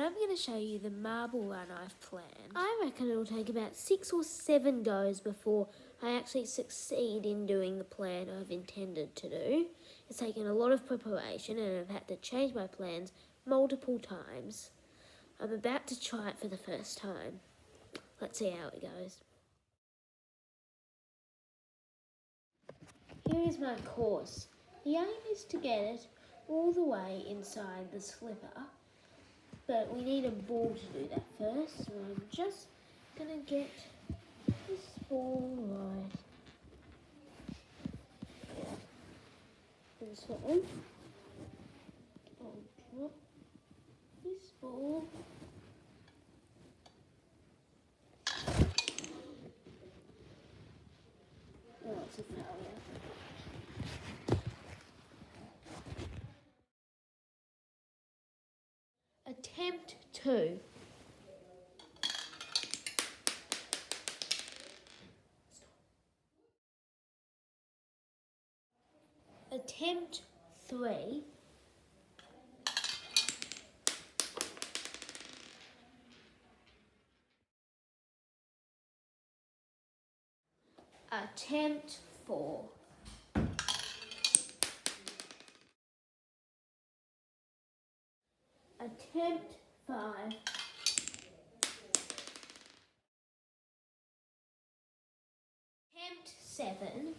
I'm going to show you the marble run I've planned. I reckon it'll take about 6 or 7 goes before I actually succeed in doing the plan I've intended to do. It's taken a lot of preparation and I've had to change my plans multiple times. I'm about to try it for the first time. Let's see how it goes. Here is my course. The aim is to get it all the way inside the slipper, but we need a ball to do that first, so I'm just going to get this ball right. This one. I'll drop this ball. Oh, it's a failure. Attempt 2. Attempt 3. Attempt 4. Attempt 5. Attempt 7.